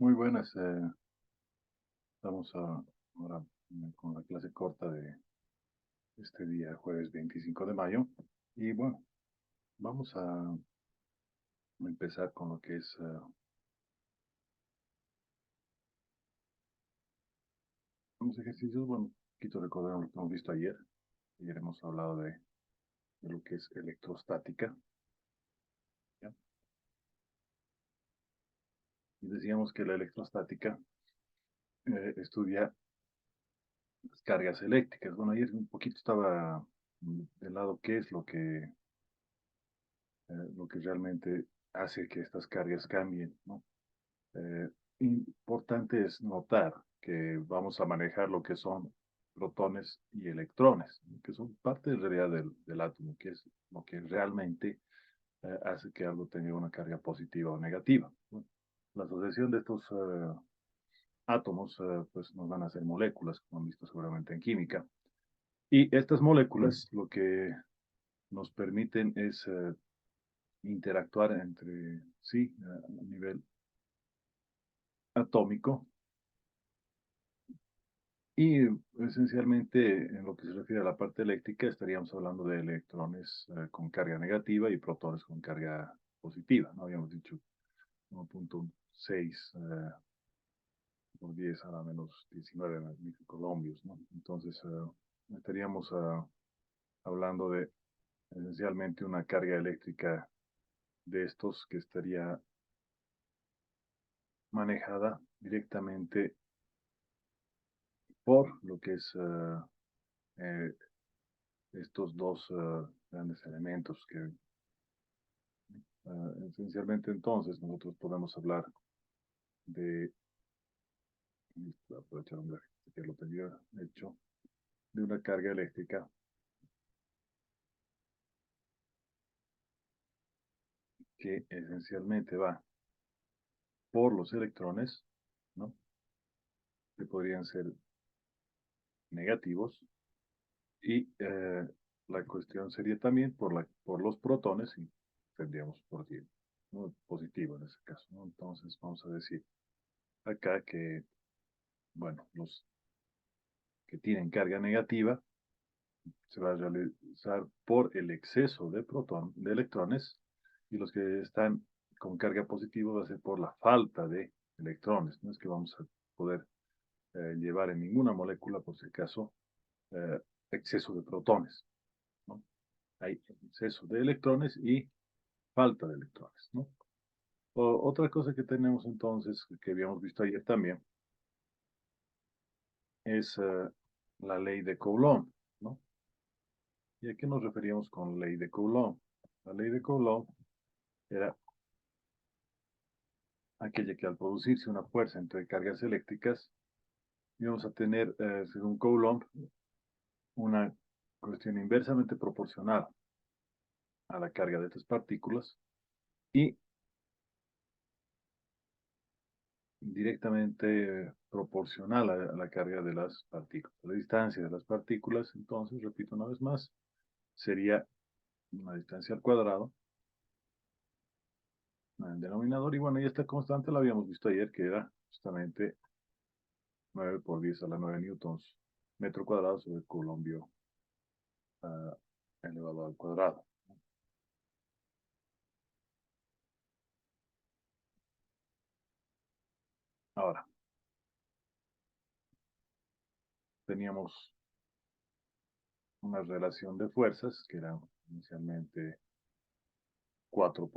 Muy buenas. Estamos ahora con la clase corta de este día, jueves 25 de mayo. Y bueno, vamos a empezar con lo que es unos ejercicios. Bueno, un poquito recordar lo que hemos visto ayer. Ayer hemos hablado de lo que es electrostática, ¿ya? Y decíamos que la electrostática estudia las cargas eléctricas. Bueno, ayer un poquito estaba de lado qué es lo que realmente hace que estas cargas cambien, ¿no? Eh, Importante es notar que vamos a manejar lo que son protones y electrones, que son parte en realidad del átomo, que es lo que realmente hace que algo tenga una carga positiva o negativa, ¿no? La asociación de estos átomos pues nos van a hacer moléculas, como han visto seguramente en química, y estas moléculas lo que nos permiten es interactuar entre sí a nivel atómico. Y esencialmente, en lo que se refiere a la parte eléctrica, estaríamos hablando de electrones con carga negativa y protones con carga positiva, ¿no? Habíamos dicho 1.6 por 10 a la menos 19 microcolombios, ¿no? Entonces, estaríamos hablando de esencialmente una carga eléctrica de estos que estaría manejada directamente por lo que es eh, estos dos grandes elementos que esencialmente entonces nosotros podemos hablar de, voy a aprovechar un gráfico que lo tenía hecho, de una carga eléctrica que esencialmente va por los electrones, ¿no? Que podrían ser negativos, y la cuestión sería también por los protones, y tendríamos por 10, ¿no? Positivo en ese caso, ¿no? Entonces vamos a decir acá que, bueno, los que tienen carga negativa se va a realizar por el exceso de electrones, y los que están con carga positiva va a ser por la falta de electrones. No es que vamos a poder llevar en ninguna molécula, por si acaso, eh, exceso de protones, ¿no? Hay exceso de electrones y falta de electrones, ¿no? Otra cosa que tenemos entonces, que habíamos visto ayer también, es la ley de Coulomb, ¿no? ¿Y a qué nos referíamos con ley de Coulomb? La ley de Coulomb era aquella que al producirse una fuerza entre cargas eléctricas, íbamos a tener, según Coulomb, una cuestión inversamente proporcional a la carga de estas partículas y directamente proporcional a la carga de las partículas. La distancia de las partículas, entonces, repito una vez más, sería una distancia al cuadrado en el denominador. Y bueno, y esta constante la habíamos visto ayer, que era justamente 9 por 10 a la 9 newtons metro cuadrado sobre coulombio uh, elevado al cuadrado. Ahora, teníamos una relación de fuerzas, que eran inicialmente cuatro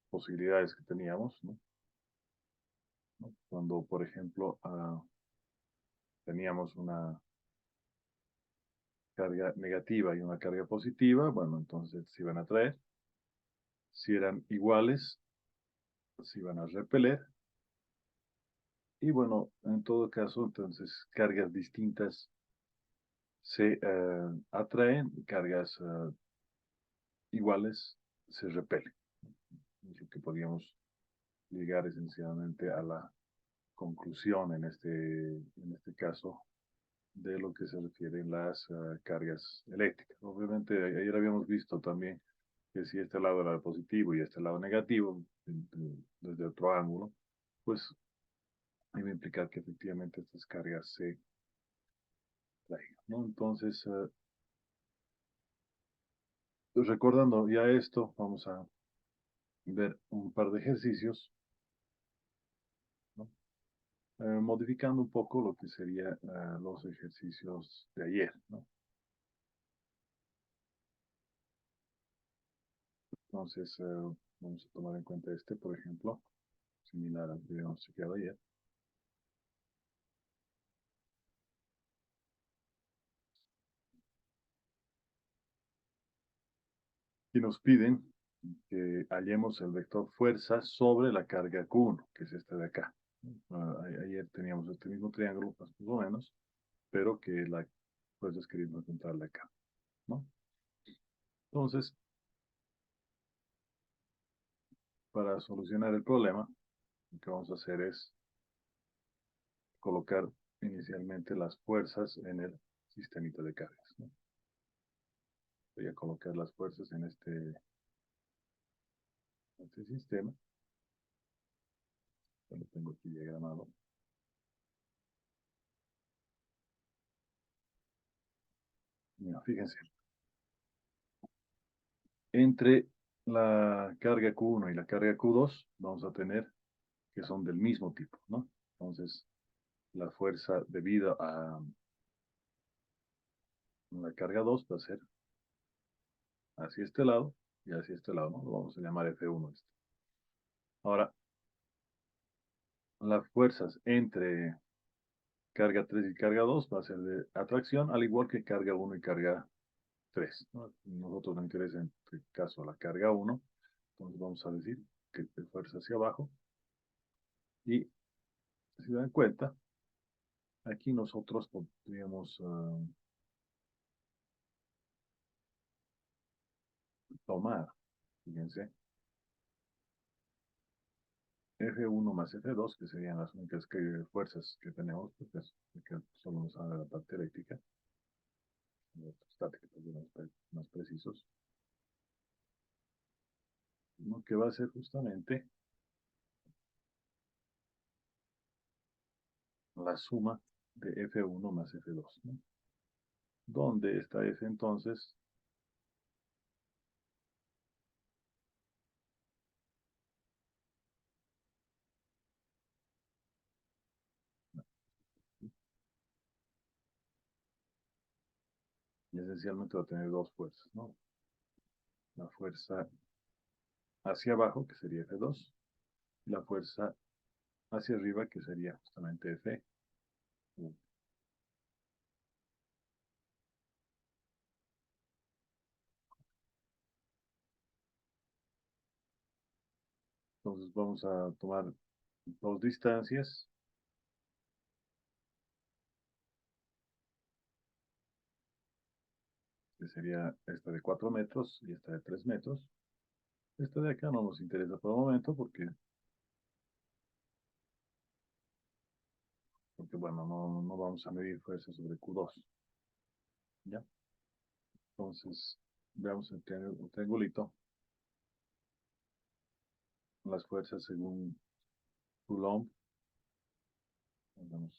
posibilidades que teníamos, ¿no? Cuando, por ejemplo, teníamos una carga negativa y una carga positiva, bueno, entonces se iban a atraer. Si eran iguales, se iban a repeler. Y bueno, en todo caso, entonces, cargas distintas se atraen, cargas iguales se repelen. Es lo que podríamos llegar esencialmente a la conclusión en este caso de lo que se refieren las cargas eléctricas. Obviamente, ayer habíamos visto también que si este lado era positivo y este lado negativo, desde otro ángulo, pues y va a implicar que efectivamente estas cargas se traigan, ¿no? Entonces, pues recordando ya esto, vamos a ver un par de ejercicios, ¿no? Modificando un poco lo que serían los ejercicios de ayer, ¿no? Entonces, vamos a tomar en cuenta este, por ejemplo, similar al que habíamos chequeado ayer. Y nos piden que hallemos el vector fuerza sobre la carga Q1, que es este de acá. Ayer teníamos este mismo triángulo, más o menos, pero que la fuerza es queriendo encontrarla acá, ¿no? Entonces, para solucionar el problema, lo que vamos a hacer es colocar inicialmente las fuerzas en el sistemita de cargas, ¿no? Voy a colocar las fuerzas en este sistema. Ya lo tengo aquí diagramado. Mira, fíjense, entre la carga Q1 y la carga Q2 vamos a tener que son del mismo tipo, ¿no? Entonces, la fuerza debido a la carga 2 va a ser hacia este lado y hacia este lado, ¿no? Lo vamos a llamar F1 este. Ahora, las fuerzas entre carga 3 y carga 2 va a ser de atracción, al igual que carga 1 y carga 3, ¿no? Nosotros nos interesa en este caso la carga 1, entonces vamos a decir que es de fuerza hacia abajo. Y si dan cuenta, aquí nosotros podríamos tomar, fíjense, F1 más F2, que serían las únicas fuerzas que tenemos, porque que solo nos habla de la parte eléctrica, estática, más precisos, ¿no? Que va a ser justamente la suma de F1 más F2, ¿no? Donde está F entonces, y esencialmente va a tener dos fuerzas, ¿no? La fuerza hacia abajo, que sería F2, y la fuerza hacia arriba, que sería justamente F. Entonces vamos a tomar dos distancias, que sería esta de 4 metros y esta de 3 metros. Esta de acá no nos interesa por el momento porque bueno, no vamos a medir fuerza sobre Q2, ¿ya? Entonces, veamos el triangulito, las fuerzas según Coulomb. Vamos a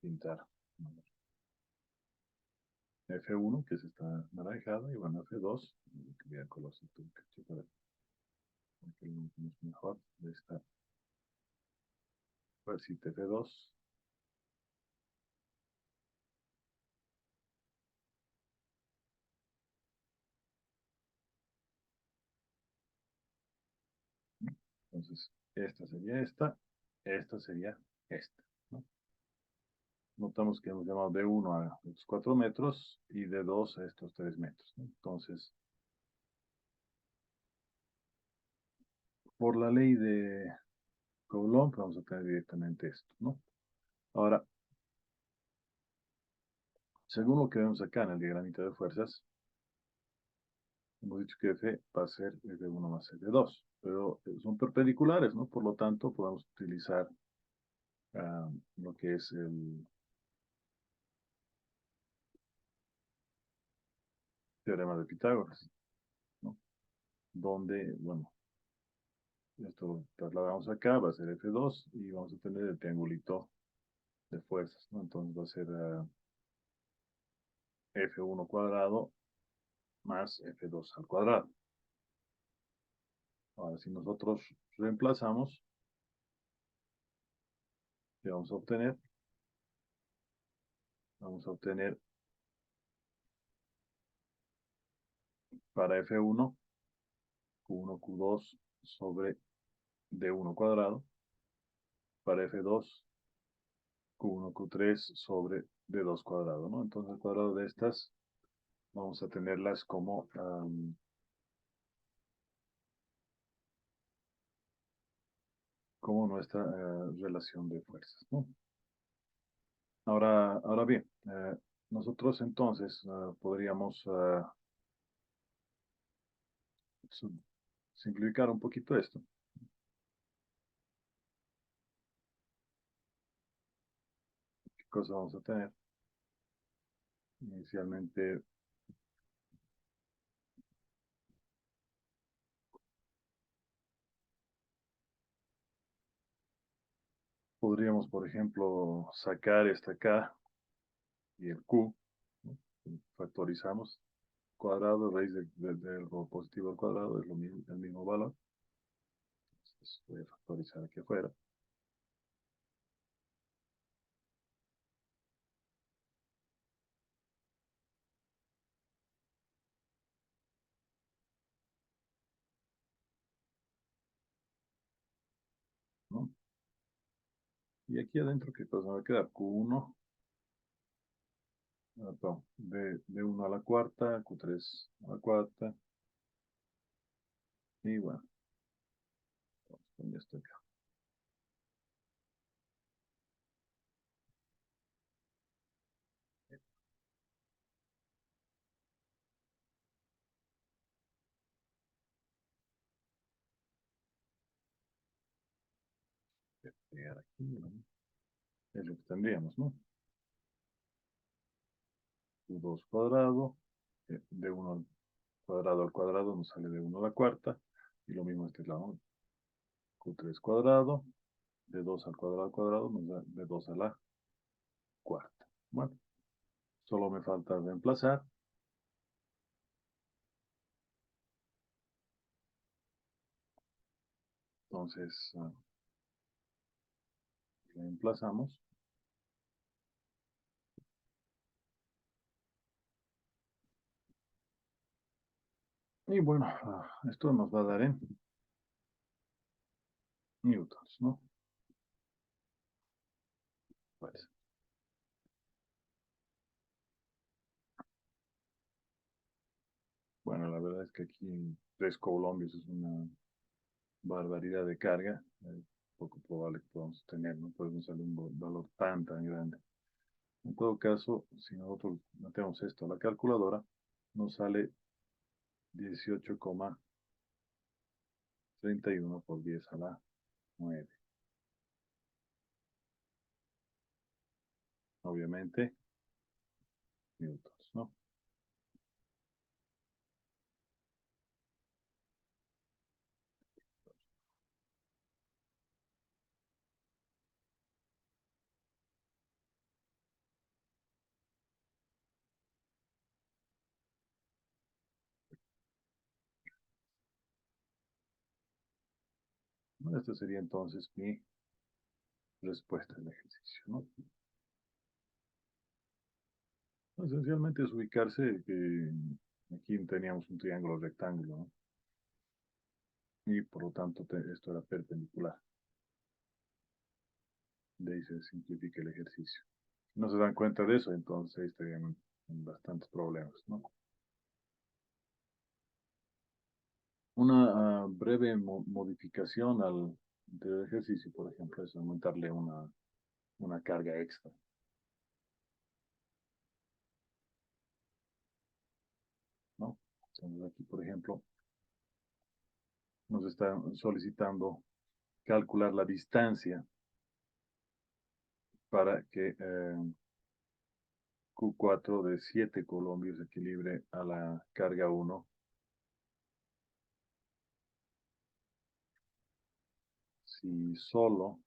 pintar F1, que es esta naranjada, y bueno, F2, voy a cambiar el color para que lo veamos mejor, de esta fuercita F2. Entonces, esta sería esta, ¿no? Notamos que hemos llamado de 1 a estos 4 metros y de 2 a estos 3 metros, ¿no? Entonces, por la ley de Coulomb, vamos a tener directamente esto, ¿no? Ahora, según lo que vemos acá en el diagramita de fuerzas, hemos dicho que F va a ser F1 más F2, pero son perpendiculares, ¿no? Por lo tanto, podemos utilizar lo que es el teorema de Pitágoras, ¿no? Donde, bueno, Esto lo trasladamos acá, va a ser F2 y vamos a tener el triangulito de fuerzas, ¿no? Entonces va a ser F1 cuadrado más F2 al cuadrado. Ahora, si nosotros reemplazamos, ¿qué vamos a obtener? Vamos a obtener para F1, Q1, Q2 sobre D1 cuadrado. Para F2, Q1, Q3 sobre D2 cuadrado, ¿no? Entonces, el cuadrado de estas, vamos a tenerlas como nuestra relación de fuerzas, ¿no? Ahora bien, nosotros entonces podríamos su- simplificar un poquito esto. ¿Qué cosa vamos a tener? Inicialmente podríamos, por ejemplo, sacar esta K y el Q, ¿no? Factorizamos cuadrado, raíz del lo positivo al cuadrado es lo mismo, el mismo valor. Entonces voy a factorizar aquí afuera, ¿no? Y aquí adentro, ¿qué cosa me va a quedar? Q1, perdón, D1 a la cuarta, Q3 a la cuarta, y bueno, vamos a poner esto acá. Voy a pegar aquí, ¿no? Es lo que tendríamos, ¿no? Q2 cuadrado, D1 al cuadrado nos sale D1 a la cuarta, y lo mismo este lado, ¿no? Q3 cuadrado, D2 al cuadrado nos da D2 a la cuarta. Bueno, solo me falta reemplazar. Entonces, reemplazamos. Y bueno, esto nos va a dar en newtons, ¿no? Pues, bueno, la verdad es que aquí en 3 colombios es una barbaridad de carga. Poco probable que podamos tener, no podemos usar un valor tan grande. En todo caso, si nosotros metemos esto a la calculadora, nos sale 18,31 por 10 a la 9. Obviamente, newtons, ¿no? Esta sería entonces mi respuesta al ejercicio, ¿no? Esencialmente es ubicarse que aquí teníamos un triángulo rectángulo, ¿no? Y por lo tanto esto era perpendicular. De ahí se simplifica el ejercicio. No se dan cuenta de eso, entonces estarían en bastantes problemas, ¿no? Una breve modificación del ejercicio, por ejemplo, es aumentarle una carga extra, ¿no? Entonces aquí, por ejemplo, nos están solicitando calcular la distancia para que Q4 de 7 colombios equilibre a la carga 1 si solo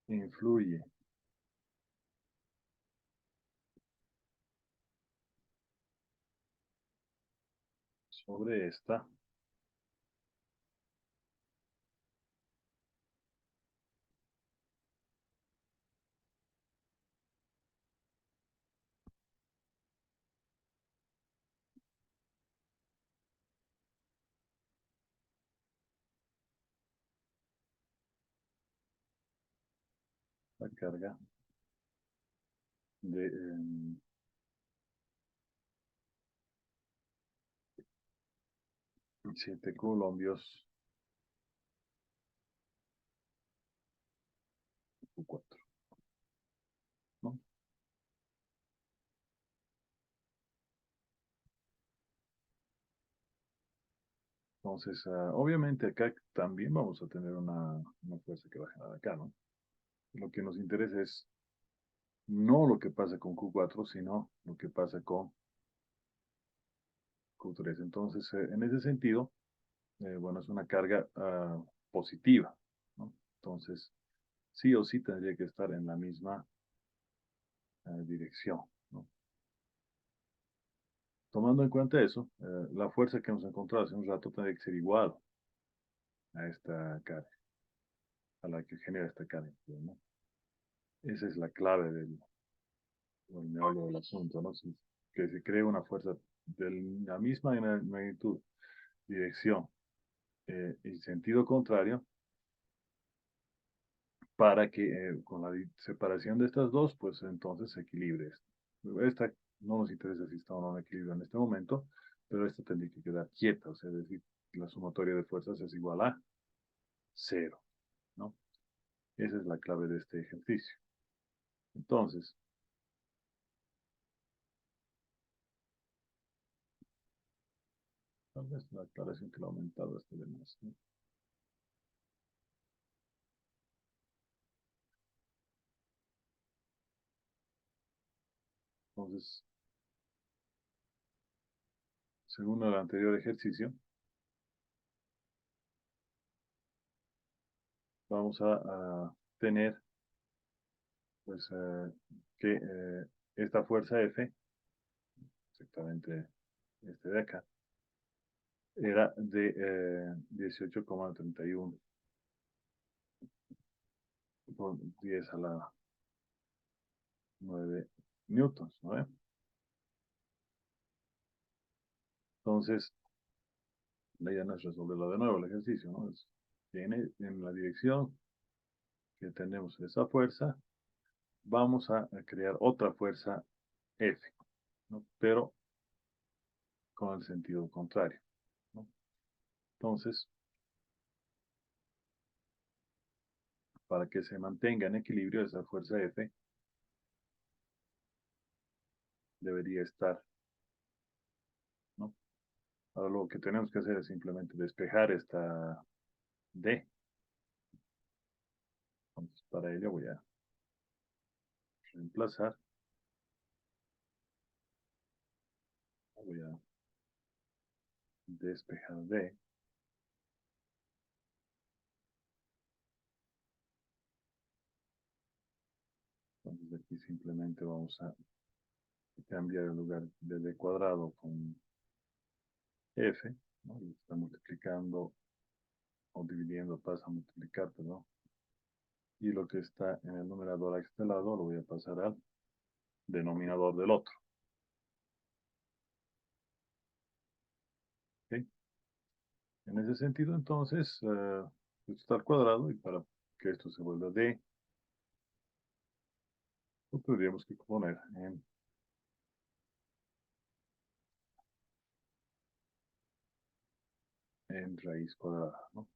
influye sobre esta, la carga de 7 colombios Q4, ¿no? Entonces, obviamente acá también vamos a tener una fuerza que va a generar acá, ¿no? Lo que nos interesa es no lo que pasa con Q4, sino lo que pasa con Q3. Entonces, en ese sentido, bueno, es una carga positiva, ¿no? Entonces, sí o sí tendría que estar en la misma dirección, ¿no? Tomando en cuenta eso, la fuerza que hemos encontrado hace un rato tendría que ser igual a esta carga, a la que genera esta carga, ¿no? Esa es la clave del meollo del asunto, ¿no? Que se cree una fuerza de la misma magnitud, dirección y sentido contrario, para que con la separación de estas dos, pues entonces se equilibre esto. Esta no nos interesa si está o no en equilibrio en este momento, pero esta tendría que quedar quieta, o sea, es decir, la sumatoria de fuerzas es igual a cero, ¿no? Esa es la clave de este ejercicio. Entonces, tal vez la aclaración que lo ha aumentado este de más, ¿no? Entonces, según el anterior ejercicio, vamos a tener pues que esta fuerza F, exactamente este de acá, era de 18,31 por 10 a la 9 newtons, ¿no? Entonces, la idea no es resolverlo de nuevo el ejercicio, ¿no? Tiene en la dirección que tenemos esa fuerza, vamos a crear otra fuerza F, ¿no? Pero con el sentido contrario, ¿no? Entonces, para que se mantenga en equilibrio esa fuerza F, debería estar, ¿no? Ahora lo que tenemos que hacer es simplemente despejar esta D. Entonces, para ello voy a reemplazar, voy a despejar D. Entonces aquí simplemente vamos a cambiar el lugar de D cuadrado con F, ¿no? Y está multiplicando o dividiendo, pasa a multiplicar, perdón. Y lo que está en el numerador a este lado lo voy a pasar al denominador del otro. ¿Okay? En ese sentido, entonces, esto está al cuadrado y para que esto se vuelva D, lo tendríamos que poner en raíz cuadrada, ¿no?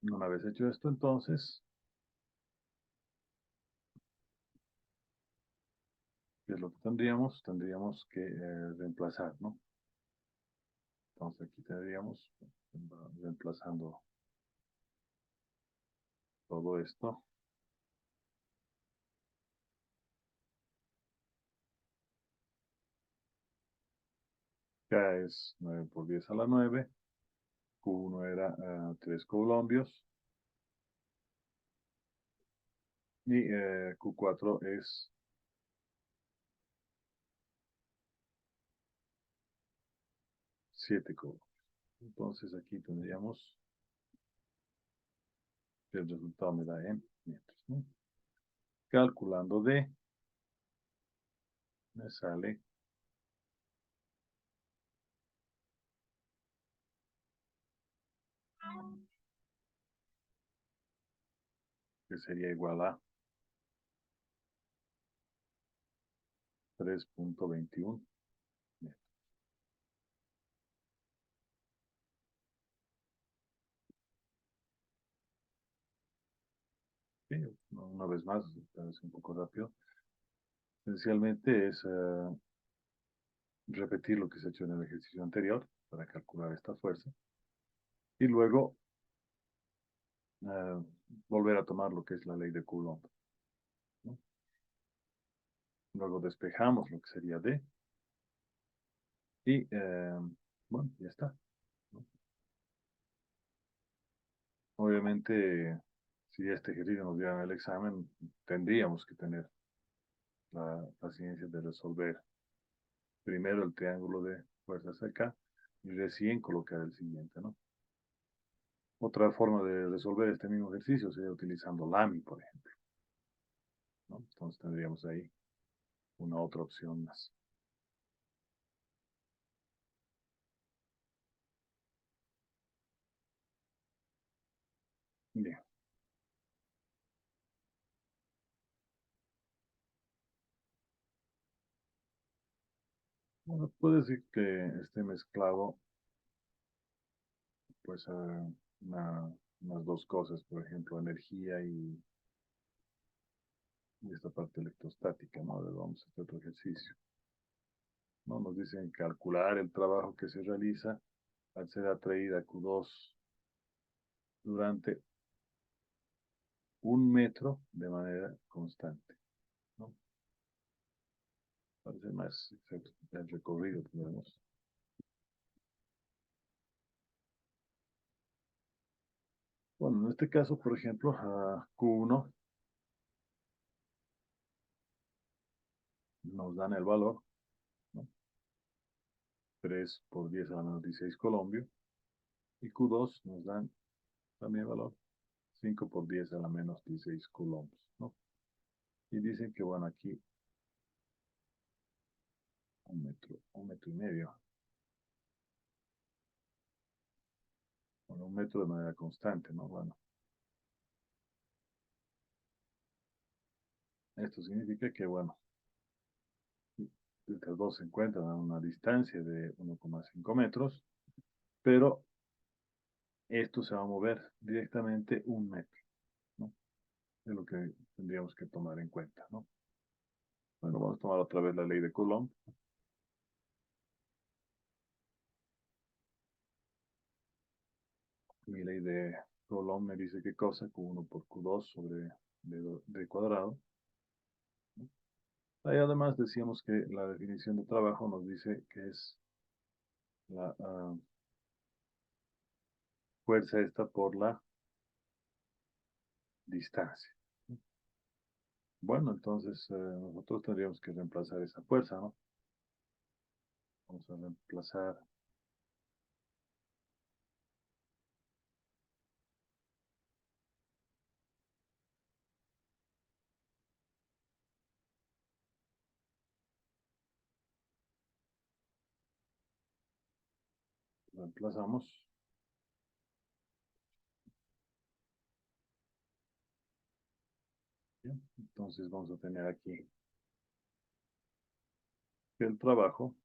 Una vez hecho esto, entonces, ¿qué es lo que tendríamos? Tendríamos que reemplazar, ¿no? Entonces aquí tendríamos, reemplazando todo esto, K es 9 por 10 a la 9. Q1 era 3 colombios. Y Q4 es 7 colombios. Entonces aquí tendríamos que el resultado me da en metros, ¿no? Calculando D, me sale que sería igual a 3.21 metros. Sí, una vez más, tal vez un poco rápido. Esencialmente es repetir lo que se ha hecho en el ejercicio anterior para calcular esta fuerza. Y luego volver a tomar lo que es la ley de Coulomb, ¿no? Luego despejamos lo que sería D. Y bueno, ya está, ¿no? Obviamente, si este ejercicio nos diera en el examen, tendríamos que tener la paciencia de resolver primero el triángulo de fuerzas acá y recién colocar el siguiente, ¿no? Otra forma de resolver este mismo ejercicio sería utilizando Lamy, por ejemplo, ¿no? Entonces tendríamos ahí una otra opción más. Bien. Bueno, puede decir que esté mezclado, pues, unas dos cosas, por ejemplo, energía y esta parte electrostática, ¿no? A ver, vamos a hacer otro ejercicio, ¿no? Nos dicen calcular el trabajo que se realiza al ser atraída Q2 durante 1 metro de manera constante, ¿no? Parece más exacto el recorrido que tenemos. Bueno, en este caso, por ejemplo, a Q1 nos dan el valor, ¿no? 3 por 10 a la menos 16 colombio, y Q2 nos dan también el valor 5 por 10 a la menos 16 colombios, ¿no? Y dicen que, bueno, aquí 1 metro y medio, bueno, 1 metro de manera constante, ¿no? Bueno, esto significa que, bueno, estas dos se encuentran a una distancia de 1,5 metros, pero esto se va a mover directamente 1 metro, ¿no? Es lo que tendríamos que tomar en cuenta, ¿no? Bueno, vamos a tomar otra vez la ley de Coulomb. Mi ley de Coulomb me dice qué cosa, Q1 por Q2 sobre D cuadrado. Ahí además decíamos que la definición de trabajo nos dice que es la fuerza esta por la distancia. Bueno, entonces nosotros tendríamos que reemplazar esa fuerza, ¿no? Vamos a reemplazamos. Bien, entonces vamos a tener aquí que el trabajo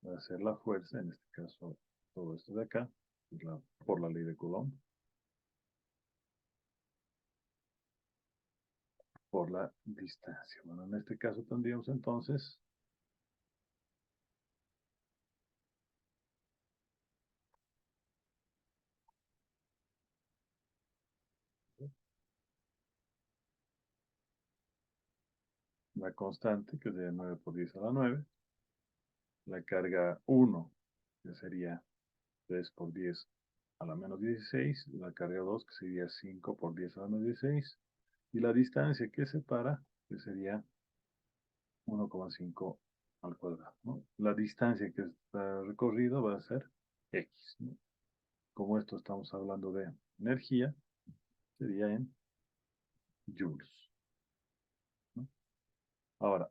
va a ser la fuerza, en este caso todo esto de acá, por la ley de Coulomb, por la distancia. Bueno, en este caso tendríamos entonces la constante, que es de 9 por 10 a la 9, la carga 1, que sería 3 por 10 a la menos 16, la carga 2, que sería 5 por 10 a la menos 16, y la distancia que separa, que sería 1,5 al cuadrado, ¿no? La distancia que está recorrido va a ser X, ¿no? Como esto estamos hablando de energía, sería en joules, ¿no? Ahora,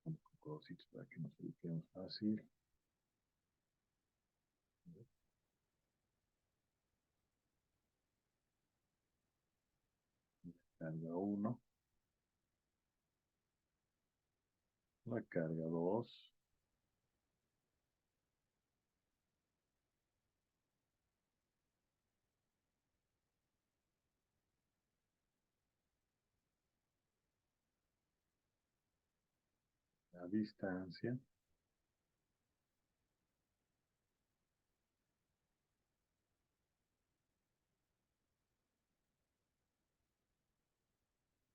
un poco para que nos ubiquemos fácil. Carga 1, la carga 2, la distancia,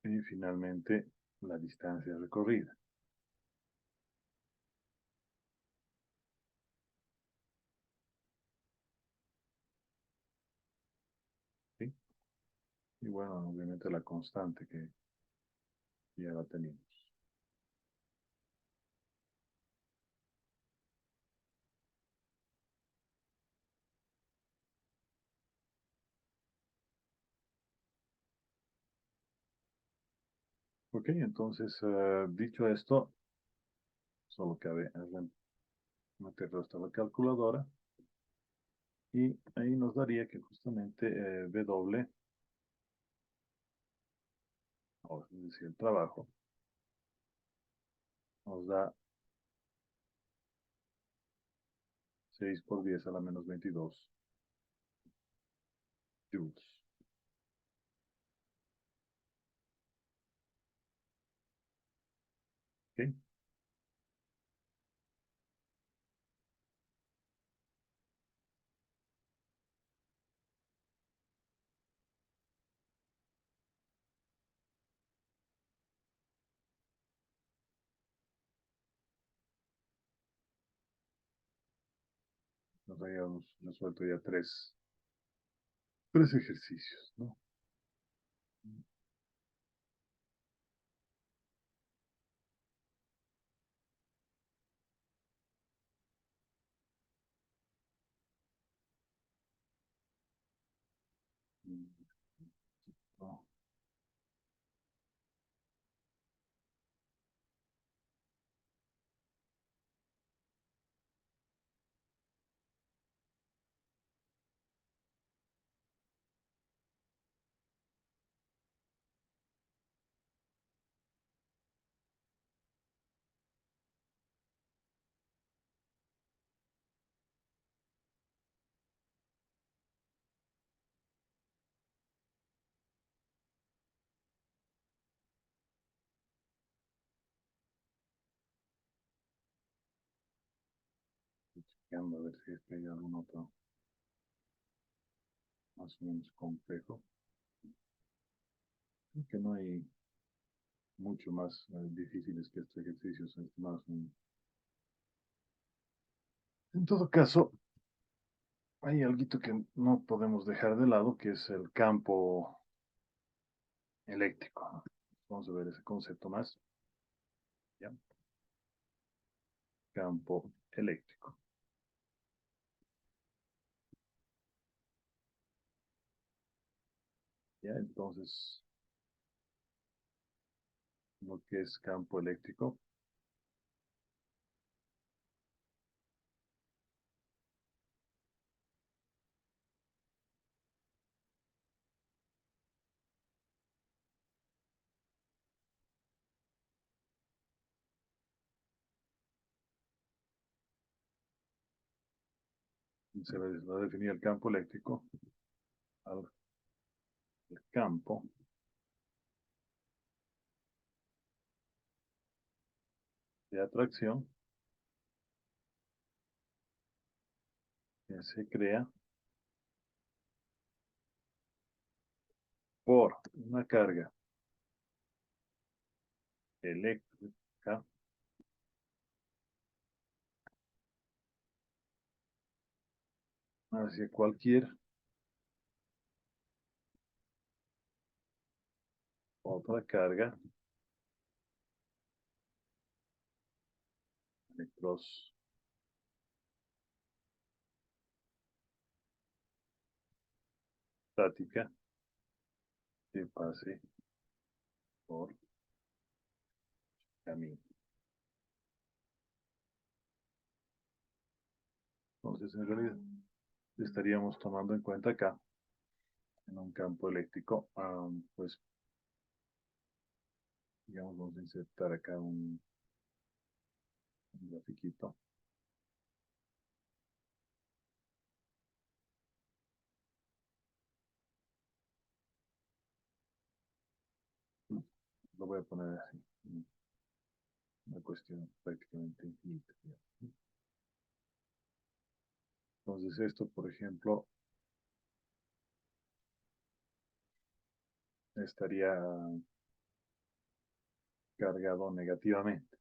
y finalmente la distancia recorrida. ¿Sí? Y bueno, obviamente la constante que ya la tenemos. Ok, entonces, dicho esto, solo cabe meterlo hasta la calculadora y ahí nos daría que justamente W, o es decir, el trabajo, nos da 6 por 10 a la menos 22 joules. ¿Ok? Nos habíamos resuelto ya tres ejercicios, ¿no? No, chequeando a ver si hay algún otro más o menos complejo. Creo que no hay mucho más difíciles que estos ejercicios, estimados. En todo caso, hay algo que no podemos dejar de lado, que es el campo eléctrico, ¿no? Vamos a ver ese concepto más. ¿Ya? Campo eléctrico. ¿Ya? Entonces, lo que es campo eléctrico se va a definir el campo eléctrico al el campo de atracción que se crea por una carga eléctrica hacia cualquier otra carga electrostática que pase por camino. Entonces, en realidad, estaríamos tomando en cuenta acá, en un campo eléctrico, pues, digamos, vamos a insertar acá un grafiquito. Lo voy a poner así, una cuestión prácticamente infinita. Entonces, esto, por ejemplo, estaría cargado negativamente.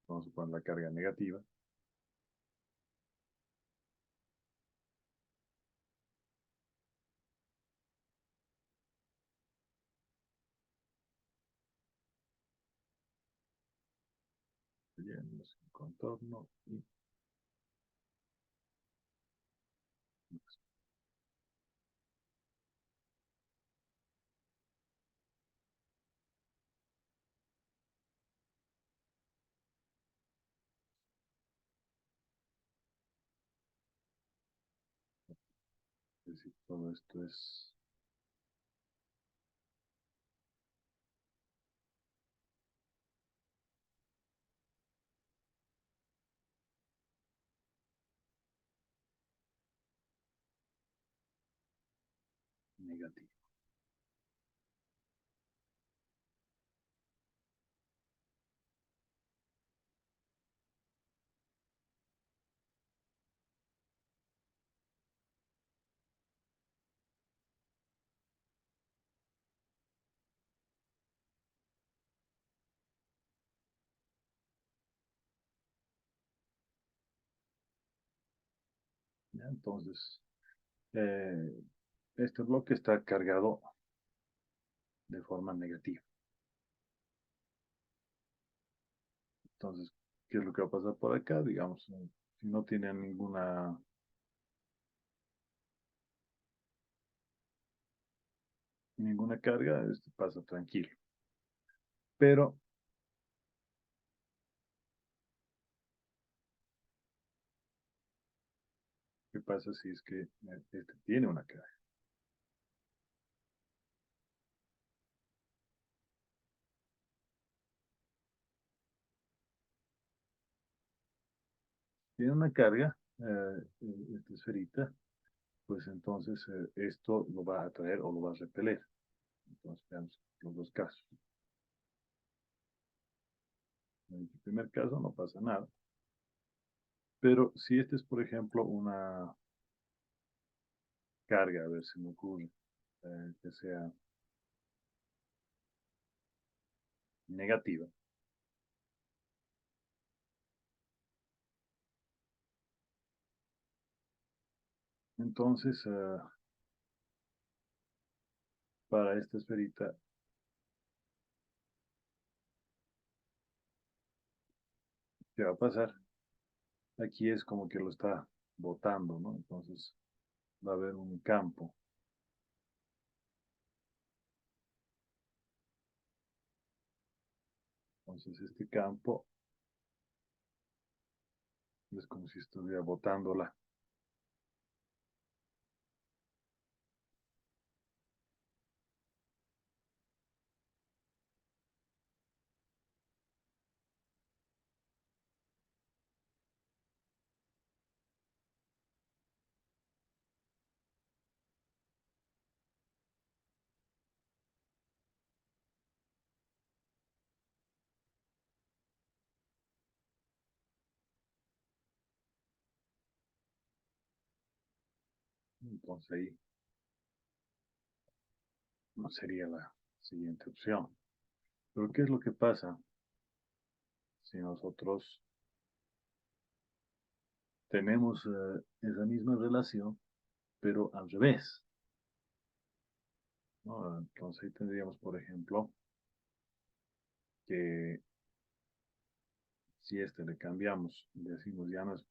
Vamos a poner la carga negativa. Seguimos el contorno y es decir, todo esto es negativo. ¿Ya? Entonces, eh, este bloque está cargado de forma negativa. Entonces, ¿qué es lo que va a pasar por acá? Digamos, si no tiene ninguna carga, este pasa tranquilo. Pero, ¿qué pasa si es que este tiene una carga? Tiene una carga, esta esferita, pues entonces esto lo va a atraer o lo va a repeler. Entonces, veamos los dos casos. En el primer caso no pasa nada. Pero si este es, por ejemplo, una carga, a ver si me ocurre, que sea negativa, entonces para esta esferita, ¿qué va a pasar? Aquí es como que lo está botando, ¿no? Entonces va a haber un campo. Entonces este campo es como si estuviera botándola. Entonces ahí no sería la siguiente opción. Pero ¿qué es lo que pasa si nosotros tenemos esa misma relación, pero al revés? ¿No? Entonces ahí tendríamos, por ejemplo, que si este le cambiamos y decimos ya no es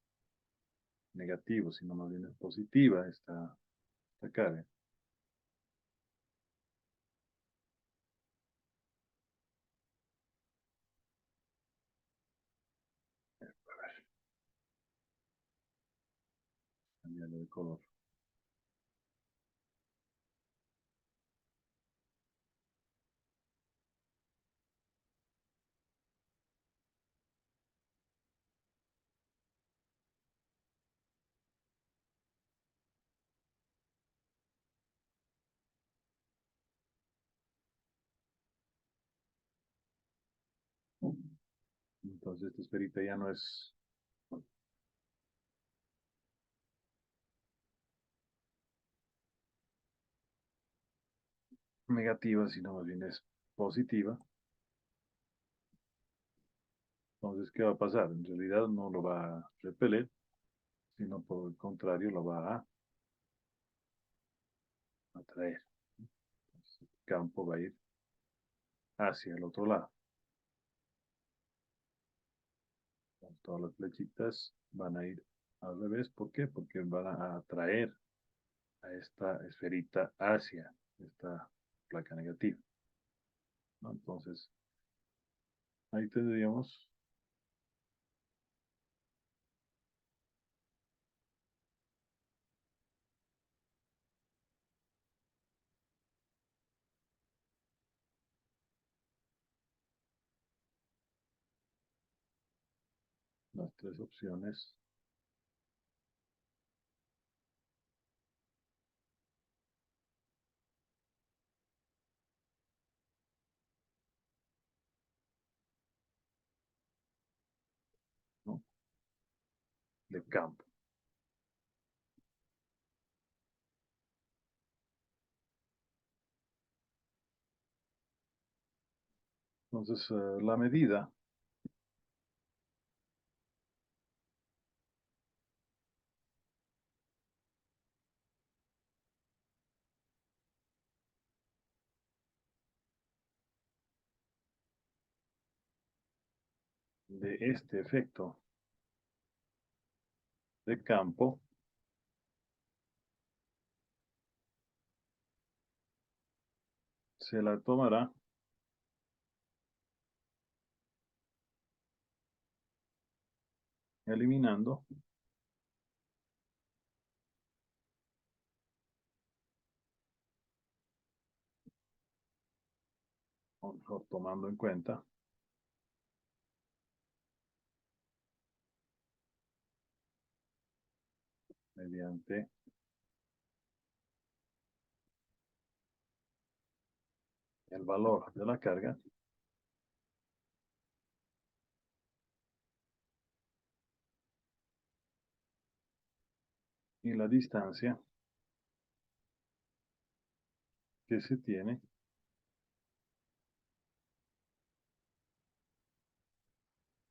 negativo, sino más bien es positiva esta carga. Cambiarle de color. Entonces esta esferita ya no es negativa, sino más bien es positiva. Entonces, ¿qué va a pasar? En realidad no lo va a repeler, sino por el contrario lo va a atraer. Entonces, el campo va a ir hacia el otro lado. Entonces, todas las flechitas van a ir al revés. ¿Por qué? Porque van a atraer a esta esferita hacia esta placa negativa, ¿no? Entonces, ahí tendríamos las tres opciones, ¿no? De campo. Entonces, la medida de este efecto de campo se la tomará eliminando o mejor tomando en cuenta mediante el valor de la carga y la distancia que se tiene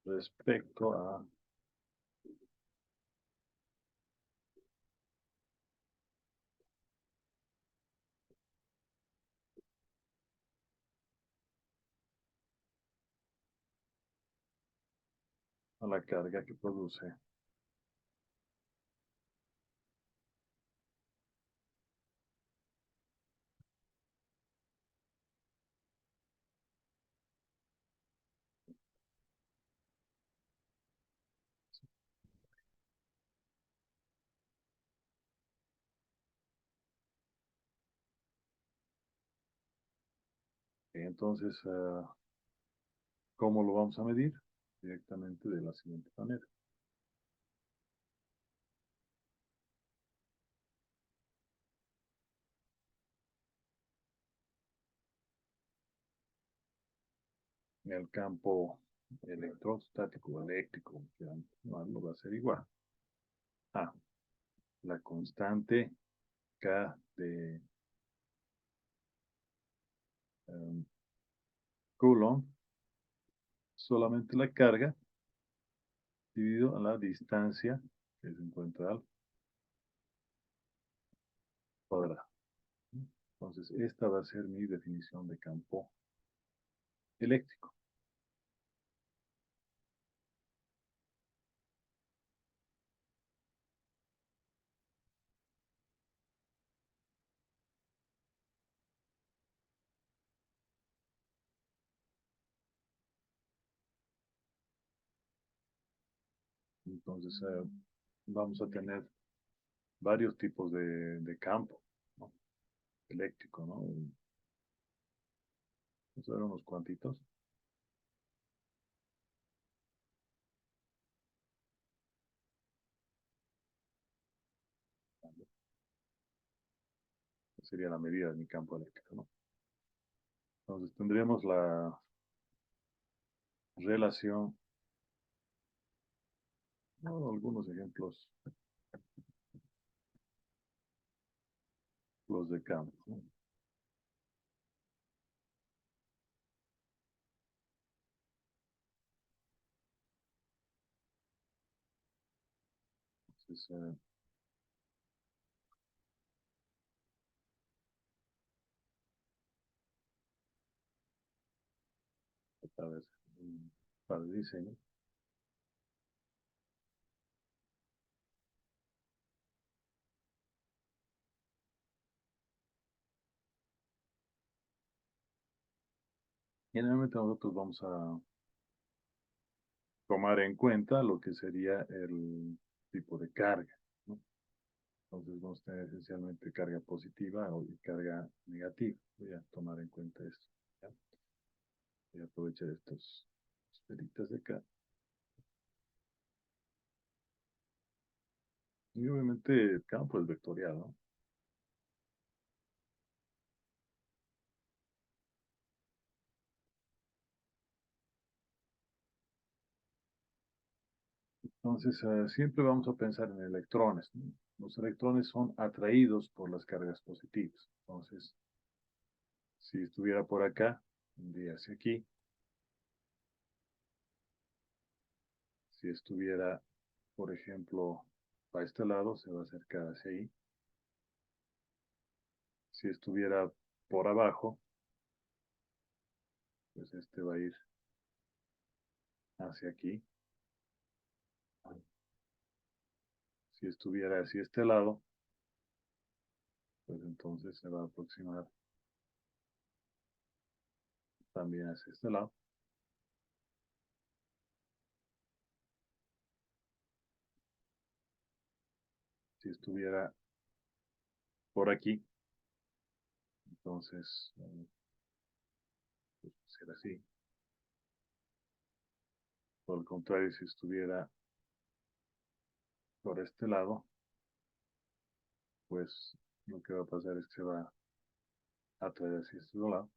respecto a la carga que produce. Entonces, ¿cómo lo vamos a medir? Directamente de la siguiente manera. El campo electrostático o eléctrico, como quieran llamarlo, va a ser igual a la constante acá de em, Coulomb, solamente la carga dividido a la distancia que se encuentra al cuadrado. Entonces, esta va a ser mi definición de campo eléctrico. Entonces, vamos a tener varios tipos de campo, ¿no? Eléctrico, ¿no? Vamos a ver unos cuantitos. Sería la medida de mi campo eléctrico, ¿no? Entonces, tendríamos la relación, ¿no? Algunos ejemplos los de campo, ¿no? Entonces, a ver, para el diseño. Generalmente nosotros vamos a tomar en cuenta lo que sería el tipo de carga, ¿no? Entonces vamos a tener esencialmente carga positiva o carga negativa. Voy a tomar en cuenta esto. ¿Ya? Voy a aprovechar estos esferitas de acá. Y obviamente el campo es vectorial, ¿no? Entonces siempre vamos a pensar en electrones, ¿no? Los electrones son atraídos por las cargas positivas. Entonces, si estuviera por acá, vendría hacia aquí. Si estuviera, por ejemplo, a este lado, se va a acercar hacia ahí. Si estuviera por abajo, pues este va a ir hacia aquí. Si estuviera hacia este lado, pues entonces se va a aproximar también hacia este lado. Si estuviera por aquí, entonces pues, será así. Por el contrario, si estuviera por este lado, pues lo que va a pasar es que se va a traer hacia este lado.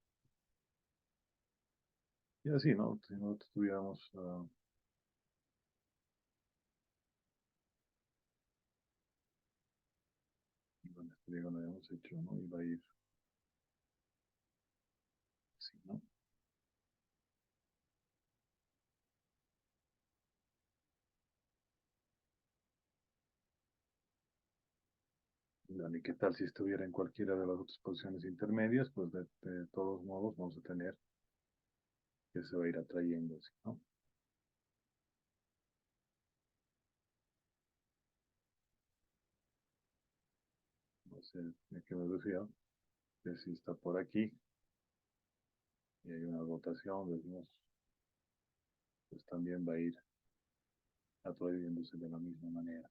Y así, ¿no? Si nosotros tuviéramos, bueno, este diagrama lo habíamos hecho, ¿no? Y va a ir así, ¿no? Bueno, ¿y qué tal si estuviera en cualquiera de las otras posiciones intermedias? Pues de todos modos vamos a tener que se va a ir atrayendo, así, ¿no? No sé a qué me refiero. Que si está por aquí y hay una rotación, decimos, pues también va a ir atrayéndose de la misma manera,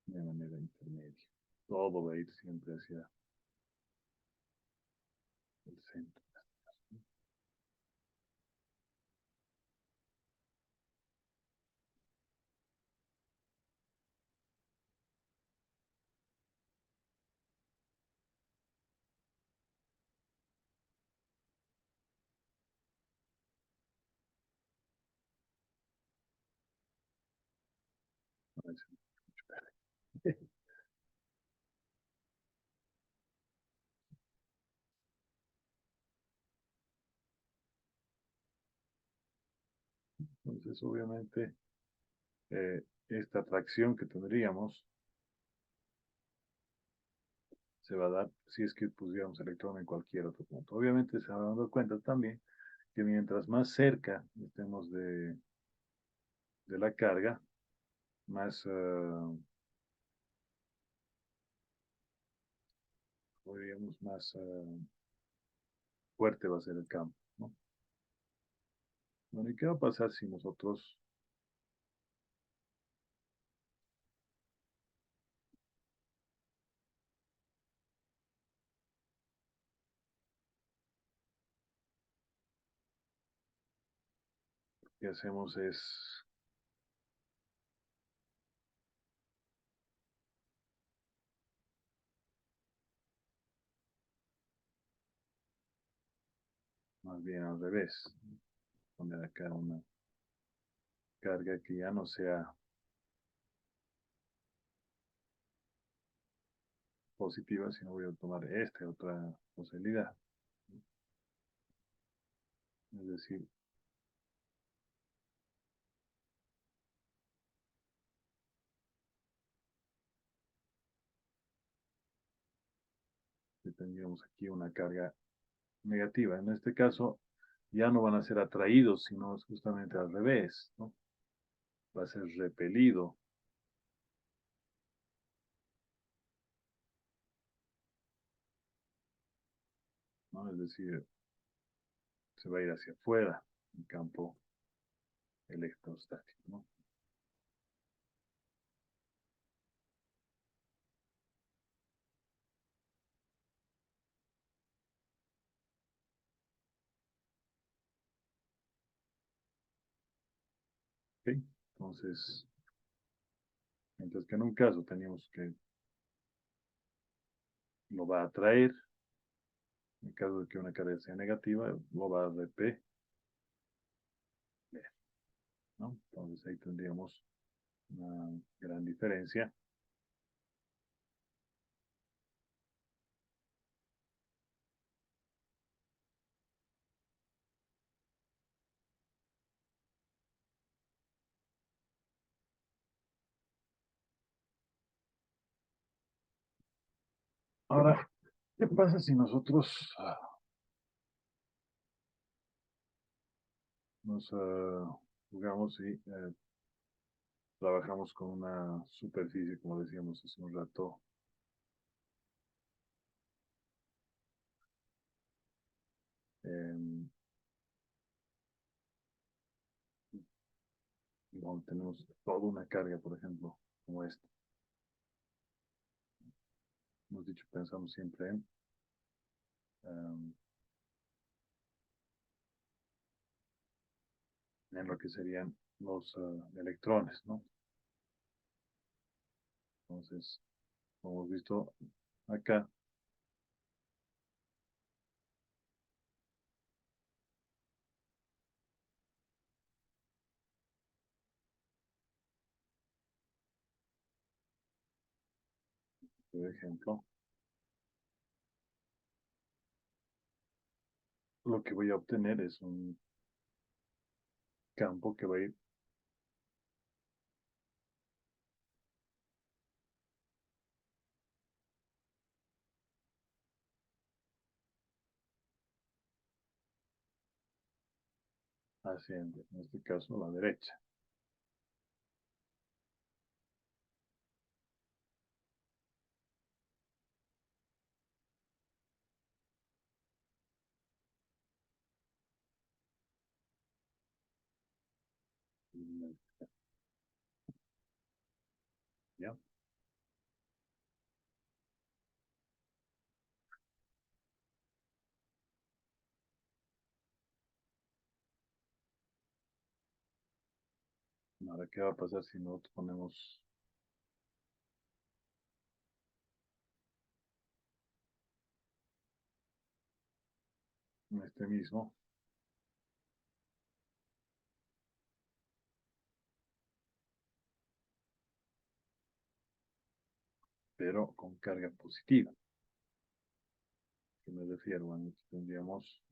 de manera intermedia. Todo va a ir siempre hacia el centro. Entonces, obviamente, esta atracción que tendríamos se va a dar si es que pusiéramos electrón en cualquier otro punto. Obviamente se van dando cuenta también que mientras más cerca estemos de la carga, más, podríamos, más fuerte va a ser el campo, ¿no? Bueno, ¿y qué va a pasar si nosotros lo que hacemos es más bien al revés? Poner acá una carga que ya no sea positiva, sino voy a tomar esta otra posibilidad. Es decir, que tendríamos aquí una carga negativa. En este caso, ya no van a ser atraídos, sino es justamente al revés, ¿no? Va a ser repelido, ¿no? Es decir, se va a ir hacia afuera el campo electrostático, ¿no? ¿Ok? Entonces, mientras que en un caso teníamos que lo va a atraer, en el caso de que una carga sea negativa, lo va a repeler, ¿no? Entonces ahí tendríamos una gran diferencia. Ahora, ¿qué pasa si nosotros nos jugamos y trabajamos con una superficie, como decíamos hace un rato, em, donde tenemos toda una carga, por ejemplo, como esta? Hemos dicho, pensamos siempre em, en lo que serían los electrones, ¿no? Entonces, como hemos visto acá, por ejemplo, lo que voy a obtener es un campo que va a ir hacia, en este caso, la derecha. ¿Ya? Ahora, ¿qué va a pasar si nosotros ponemos este mismo, pero con carga positiva? ¿Qué me refiero? Bueno, aquí tendríamos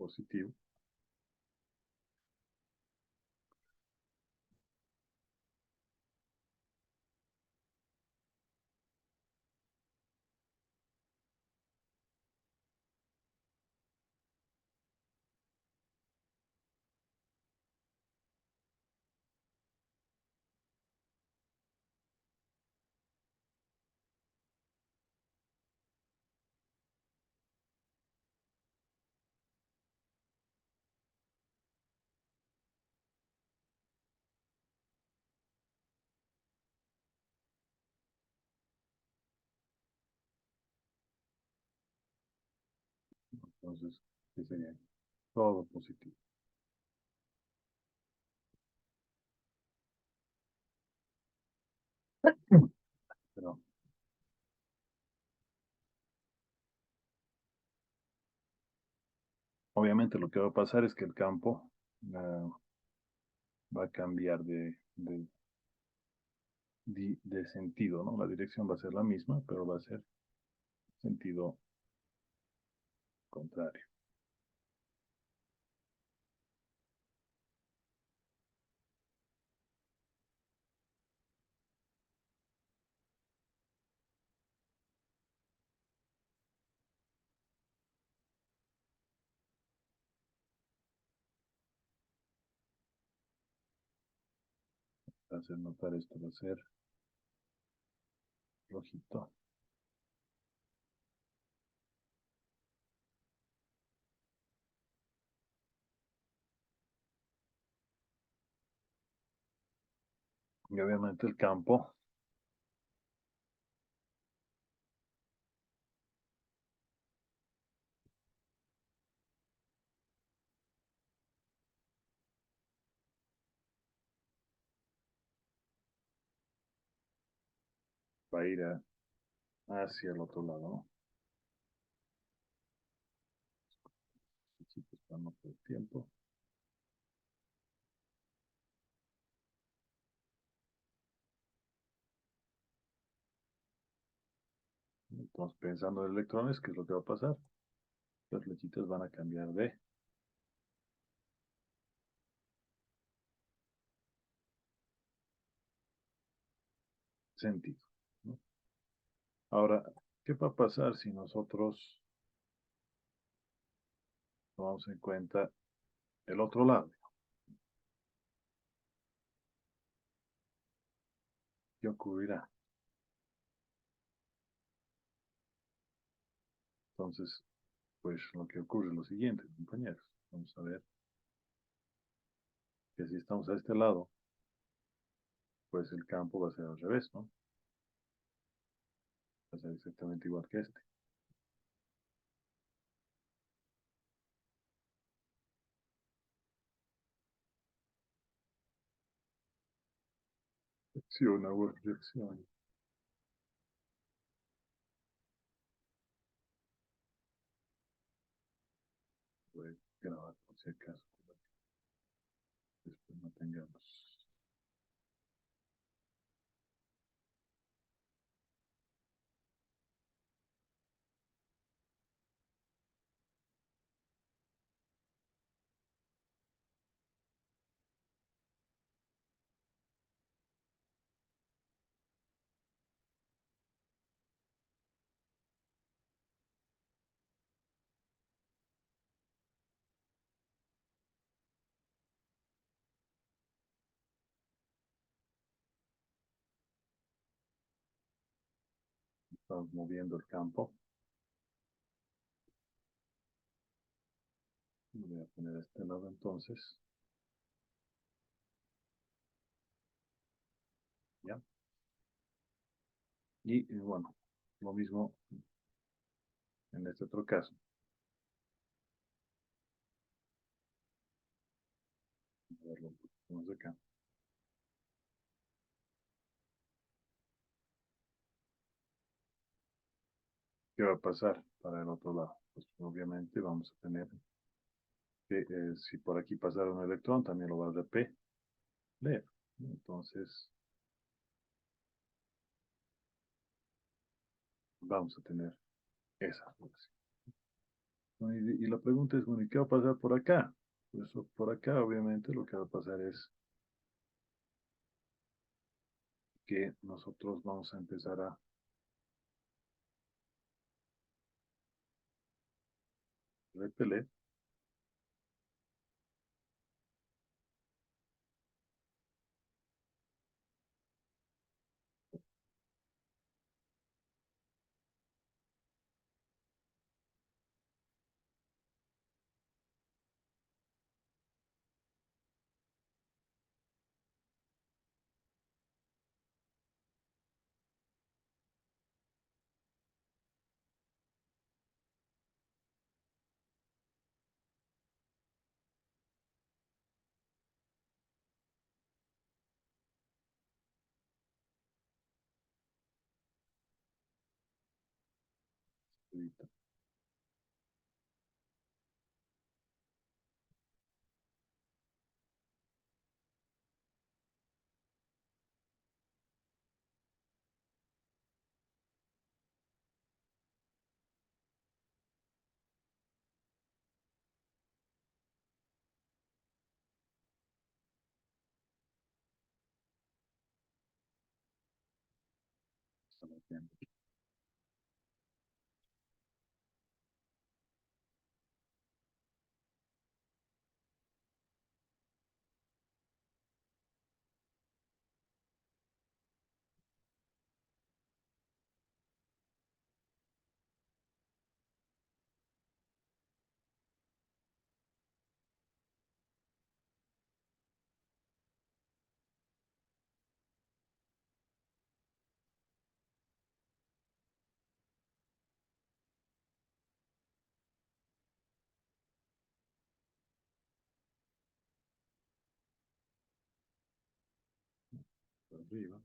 positivo. Entonces, ¿qué sería? Todo positivo. Pero obviamente lo que va a pasar es que el campo va a cambiar de sentido, ¿no? La dirección va a ser la misma, pero va a ser sentido contrario. Para hacer notar esto va a ser rojito. Y obviamente el campo va a ir hacia el otro lado, ¿no? Chicos, para no perder tiempo. Entonces, pensando en electrones, ¿qué es lo que va a pasar? Las flechitas van a cambiar de sentido, ¿no? Ahora, ¿qué va a pasar si nosotros tomamos en cuenta el otro lado? ¿Qué ocurrirá? Entonces, pues lo que ocurre es lo siguiente, compañeros. Vamos a ver que si estamos a este lado, pues el campo va a ser al revés, ¿no? Va a ser exactamente igual que este. Acción o reacción. Voy a grabar por si acaso, después no tengamos. Estamos moviendo el campo. Lo voy a poner a este lado entonces. ¿Ya? Y bueno, lo mismo en este otro caso. A verlo un poquito más acá. ¿Qué va a pasar para el otro lado? Pues obviamente vamos a tener que, si por aquí pasara un electrón, también lo va a repeler. Entonces, vamos a tener esa relación. Bueno, y la pregunta es, bueno, ¿y qué va a pasar por acá? Pues por acá, obviamente, lo que va a pasar es que nosotros vamos a empezar a repeler. Ahorita, estamos viendo por arriba,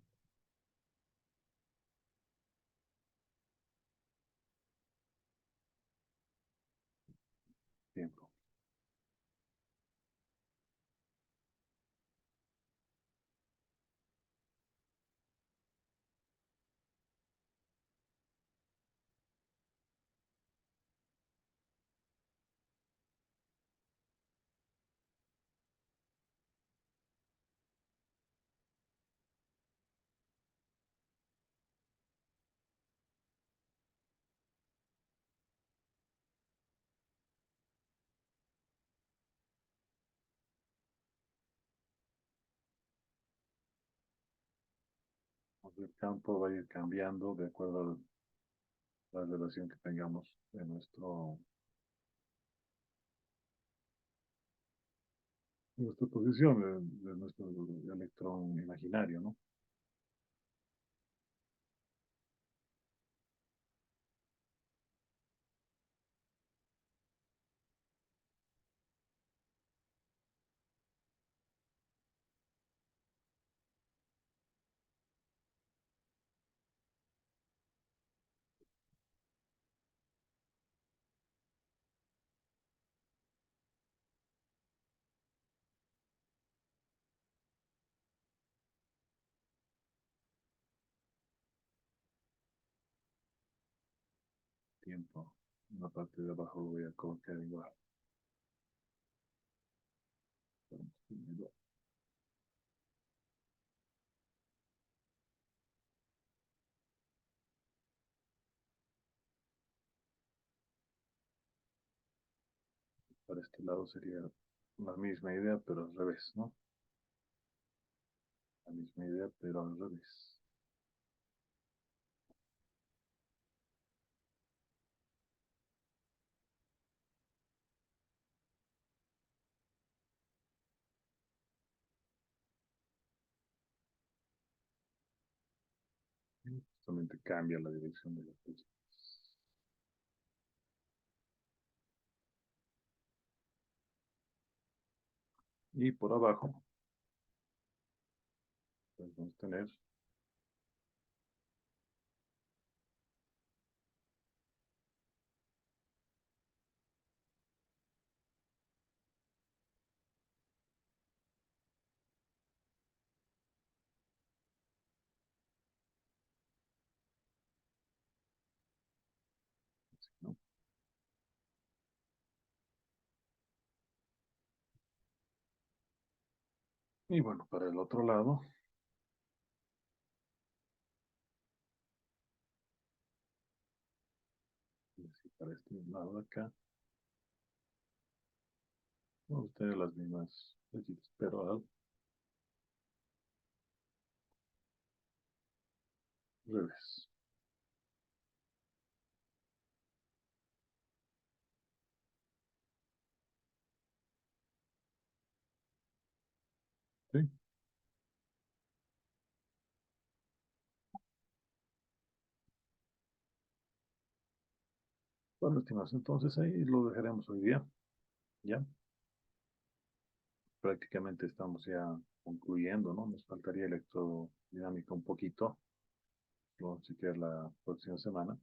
tiempo, el campo va a ir cambiando de acuerdo a la relación que tengamos de nuestra posición, de nuestro electrón imaginario, ¿no? Tiempo. En la parte de abajo lo voy a colocar igual. Para este lado sería la misma idea, pero al revés, ¿no? La misma idea, pero al revés. Justamente cambia la dirección de la flecha. Y por abajo, pues vamos a tener, ¿no? Y bueno, para el otro lado, y para este lado de acá, vamos a tener las mismas flechitas, pero al revés. ¿Sí? Bueno, estimados, entonces ahí lo dejaremos hoy día. Ya, prácticamente estamos ya concluyendo, ¿no? Nos faltaría electrodinámica un poquito, no sé qué la próxima semana.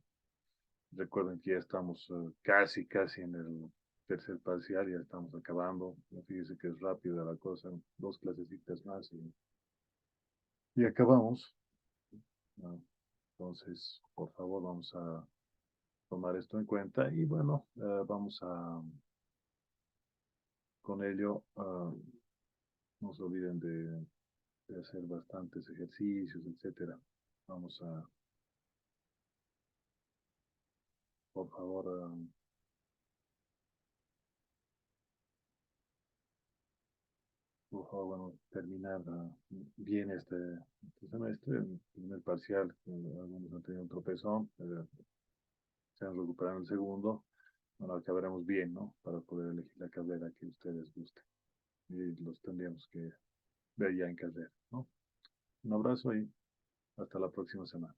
Recuerden que ya estamos casi en el tercer parcial, ya estamos acabando. Fíjense que es rápida la cosa, dos clasecitas más y acabamos. ¿No? Entonces, por favor, vamos a tomar esto en cuenta y bueno, vamos a, con ello, no se olviden de hacer bastantes ejercicios, etcétera. Vamos a, por favor, por favor, bueno, terminar bien este semestre, el primer parcial, algunos han tenido un tropezón, se han recuperado en el segundo, bueno, acabaremos bien, ¿no? Para poder elegir la carrera que ustedes gusten. Y los tendríamos que ver ya en carrera, ¿no? Un abrazo y hasta la próxima semana.